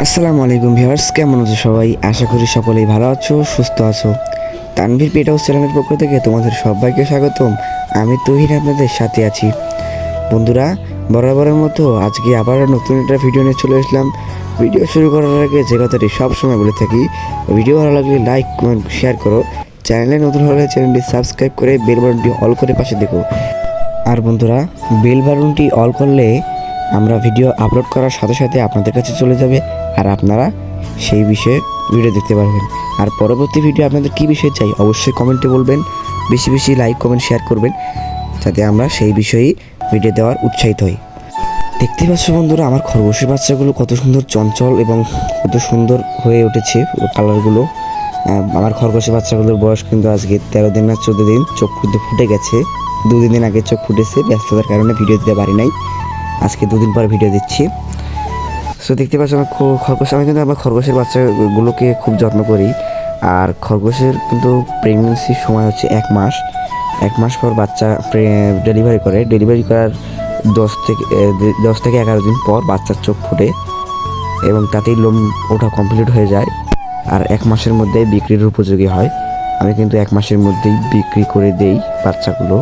আসসালামু আলাইকুম ভিউয়ার্স, কেমন আছো সবাই? আশা করি সকলেই ভালো আছো, সুস্থ আছো। তানভীর পেট হাউস চ্যানেলের পক্ষ থেকে তোমাদের সবাইকে স্বাগতম। আমি তহির আপনাদের সাথে আছি। বন্ধুরা, বরাবরের মতো আজকে আবার নতুন একটা ভিডিও নিয়ে চলে আসলাম। ভিডিও শুরু করার আগে যে কথাটি সবসময় বলে থাকি, ভিডিও ভালো লাগলে লাইক কমেন্ট শেয়ার করো। চ্যানেলে নতুন হলে চ্যানেলটি সাবস্ক্রাইব করে বেল বাটনটি অল করে পাশে দেখো। আর বন্ধুরা, বেল বাটনটি অল করলে আমরা ভিডিও আপলোড করার সাথে সাথে আপনাদের কাছে চলে যাবে, আর আপনারা সেই বিষয়ে ভিডিও দেখতে পারবেন। আর পরবর্তী ভিডিও আপনাদের কী বিষয়ে চাই অবশ্যই কমেন্টে বলবেন। বেশি বেশি লাইক কমেন্ট শেয়ার করবেন, যাতে আমরা সেই বিষয়েই ভিডিও দেওয়ার উৎসাহিত হই। দেখতে পাচ্ছ বন্ধুরা, আমার খরগোশের বাচ্চাগুলো কত সুন্দর চঞ্চল এবং কত সুন্দর হয়ে উঠেছে কালারগুলো। আমার খরগোশের বাচ্চাগুলোর বয়স কিন্তু আজকে 13 দিন না 14 দিন। চোখ কিন্তু ফুটে গেছে, 2 দিন আগে চোখ ফুটেছে। ব্যস্ততার কারণে ভিডিও দিতে পারি নাই, আজকে 2 দিন পর ভিডিও দিচ্ছি। সো দেখতে পাচ্ছ আমার আমি কিন্তু আমার খরগোশের বাচ্চাগুলোকে খুব যত্ন করি। আর খরগোশের কিন্তু প্রেগনেন্সির সময় হচ্ছে 1 মাস পর বাচ্চা ডেলিভারি করে। ডেলিভারি করার 10 থেকে 11 দিন পর বাচ্চার চোখ ফুটে এবং তাতেই লোম ওঠা কমপ্লিট হয়ে যায়। আর 1 মাসের মধ্যেই বিক্রির উপযোগী হয়। আমি কিন্তু 1 মাসের মধ্যেই বিক্রি করে দেই বাচ্চাগুলো।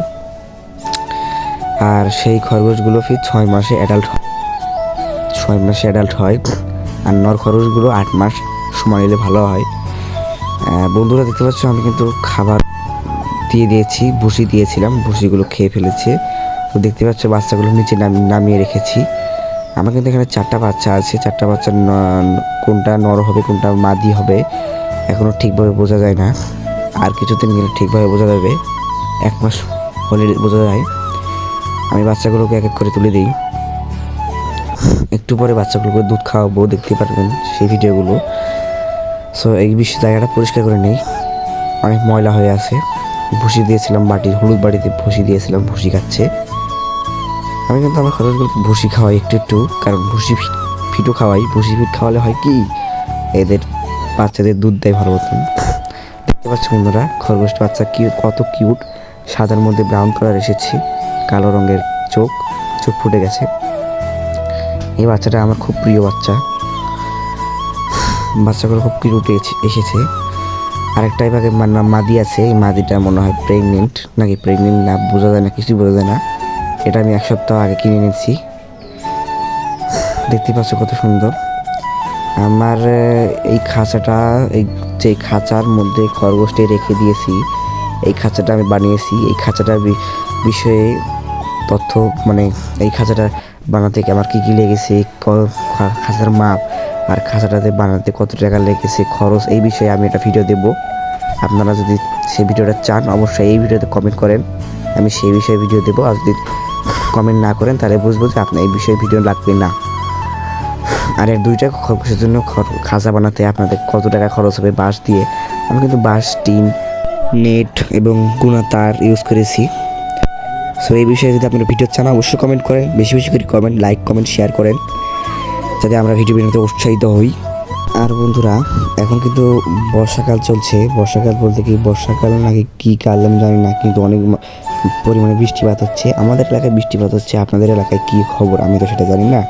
আর সেই খরগোশগুলো ফির 6 মাসে অ্যাডাল্ট হয়। আর নর খরগোশগুলো 8 মাস সময় নিলে ভালো হয়। বন্ধুরা দেখতে পাচ্ছ, আমি কিন্তু খাবার দিয়ে দিয়েছি, ভুসি দিয়েছিলাম, ভুসিগুলো খেয়ে ফেলেছে। তো দেখতে পাচ্ছ বাচ্চাগুলো নিচে নামিয়ে রেখেছি। আমার কিন্তু এখানে 4টা বাচ্চা আছে। 4টা বাচ্চা কোনটা নর হবে কোনটা মাদি হবে এখনও ঠিকভাবে বোঝা যায় না। আর কিছুদিন গেলে ঠিকভাবে বোঝা যাবে, 1 মাস হলে বোঝা যায়। আমি বাচ্চাগুলোকে এক এক করে তুলে দিই। একটু পরে বাচ্চাগুলোকে দুধ খাওয়াবো, দেখতে পারবেন সেই ভিডিওগুলো। সো এই জায়গাটা পরিষ্কার করে নেই, অনেক ময়লা হয়ে আছে। ভুসি দিয়েছিলাম, হলুদ বাটিতে ভুসি দিয়েছিলাম, ভুসি খাচ্ছে। আমি কিন্তু আমার খরচগুলোকে ভুসি খাওয়াই একটু, কারণ ভুসি ফিটও খাওয়াই। ভুসি ফিট খাওয়ালে হয় কি, এদের বাচ্চাদের দুধ দেয় ভালো মতন। দেখতে পাচ্ছ বন্ধুরা, খরগোশ বাচ্চা কত কিউট। সাদার মধ্যে ব্রাউন কালার এসেছে, কালো রঙের চোখ ফুটে গেছে। এই বাচ্চাটা আমার খুব প্রিয় বাচ্চাগুলো খুব কিউট এসেছে। আরেকটা এভাবে মাদি আছে, এই মাদিটা মনে হয় প্রেগনেন্ট না বোঝা যায় না, কিছুই বোঝা যায় না। এটা আমি 1 সপ্তাহ আগে কিনে এনেছি। দেখতে পাচ্ছ কত সুন্দর। আমার এই খাঁচাটা, যে খাঁচার মধ্যে খরগোশটি রেখে দিয়েছি, এই খাঁচাটা আমি বানিয়েছি। এই খাঁচাটার বিষয়ে তথ্য, মানে এই খাঁচাটা বানাতে আমার কী লেগেছে, খাঁচার মাপ আর খাঁচাটাতে বানাতে কত টাকা লেগেছে, খরচ, এই বিষয়ে আমি একটা ভিডিও দেব। আপনারা যদি সেই ভিডিওটা চান অবশ্যই এই ভিডিওতে কমেন্ট করেন, আমি সেই বিষয়ে ভিডিও দেবো। আর যদি কমেন্ট না করেন তাহলে বুঝবো যে আপনার এই বিষয়ে ভিডিও লাগবে না। আর 2টা খরগোশের জন্য খাঁচা বানাতে আপনাদের কত টাকা খরচ হবে বাঁশ দিয়ে, আমি কিন্তু বাঁশ, টিন, নেট এবং গুণা তার ইউজ করেছি। সো এই বিষয়ে যদি আপনারা ভিডিও চান অবশ্যই কমেন্ট করেন, বেশি বেশি করে লাইক কমেন্ট শেয়ার করেন, যাতে আমরা ভিডিও বানাতে উৎসাহিত হই। আর বন্ধুরা, এখন কিন্তু বর্ষাকাল চলছে। বর্ষাকাল বলতে কি, বর্ষাকাল নাকি কী কাল আমি জানি না, কিন্তু অনেক পরিমাণে বৃষ্টিপাত হচ্ছে। আমাদের এলাকায় বৃষ্টিপাত হচ্ছে, আপনাদের এলাকায় কী খবর আমি তো সেটা জানি না।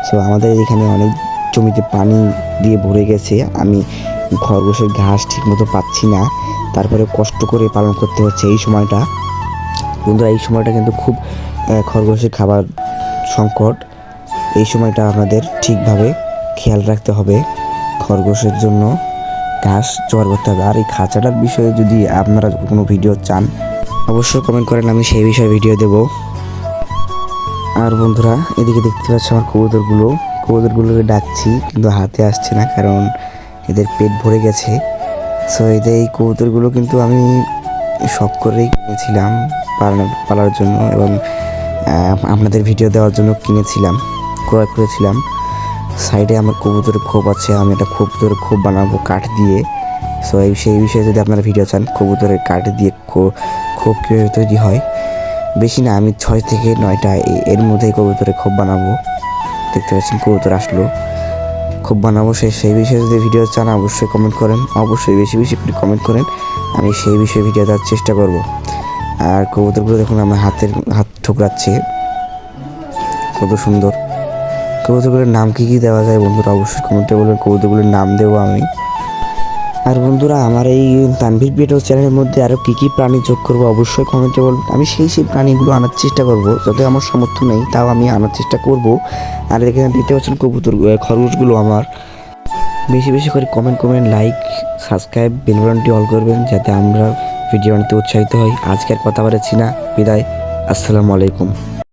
সো আমাদের এখানে অনেক জমিতে পানি দিয়ে ভরে গেছে। আমি খরগোশের ঘাস ঠিকমতো পাচ্ছি না, তারপরে কষ্ট করে পালন করতে হচ্ছে এই সময়টা। বন্ধুরা, এই সময়টা কিন্তু খুব খরগোশের খাবার সংকট। এই সময়টা আপনাদের ঠিকভাবে খেয়াল রাখতে হবে, খরগোশের জন্য ঘাস জোগাড় করতে হবে। আর এই খাঁচাটার বিষয়ে যদি আপনারা কোনো ভিডিও চান অবশ্যই কমেন্ট করেন, আমি সেই বিষয়ে ভিডিও দেব। আর বন্ধুরা, এদিকে দেখতে পাচ্ছ আমার কবুতরগুলোকে ডাকছি, কিন্তু হাতে আসছে না, কারণ এদের পেট ভরে গেছে। সো এই কবুতরগুলো কিন্তু আমি শখ করেই কিনেছিলাম পালার জন্য, এবং আপনাদের ভিডিও দেওয়ার জন্য ক্রয় করেছিলাম। সাইডে আমার কবুতরের খোপ আছে, আমি একটা কবুতরের খোপ বানাবো কাঠ দিয়ে। সো সেই বিষয়ে যদি আপনারা ভিডিও চান, কবুতরের কাঠ দিয়ে খোপ কীভাবে তৈরি হয়, বেশি না, আমি 6 থেকে 9টা এর মধ্যেই কবুতরের খোপ বানাবো। দেখতে পাচ্ছেন কবুতর আসলো, খোপ বানাবো। সেই বিষয়ে যদি ভিডিও চান অবশ্যই কমেন্ট করেন, অবশ্যই বেশি বেশি করে কমেন্ট করেন, আমি সেই বিষয়ে ভিডিও দেওয়ার চেষ্টা করব। আর কবুতরগুলো দেখুন আমার হাত ঠোকরাচ্ছে, কত সুন্দর কবুতরগুলোর নাম কী কী দেওয়া যায় বন্ধুরা অবশ্যই কমেন্টে বলবেন, কবুতরগুলোর নাম দেবো আমি। আর বন্ধুরা আমার এই তানভীর ভিডিও চ্যানেলের মধ্যে আরও কী কী প্রাণী যোগ করবো অবশ্যই কমেন্টে বলবেন। আমি সেই প্রাণীগুলো আনার চেষ্টা করবো, যতই আমার সামর্থ্য নেই তাও আমি আনার চেষ্টা করব। আর এখানে দেখতে পাচ্ছেন কবুতর খরগোশগুলো আমার। বেশি বেশি করে কমেন্ট লাইক সাবস্ক্রাইব বেল বাটনটি অল করবেন যাতে আমরা ভিডিও বানাতে উৎসাহিত হই। আজকে আর কথা বলেছি না, বিদায়, আসসালামু আলাইকুম।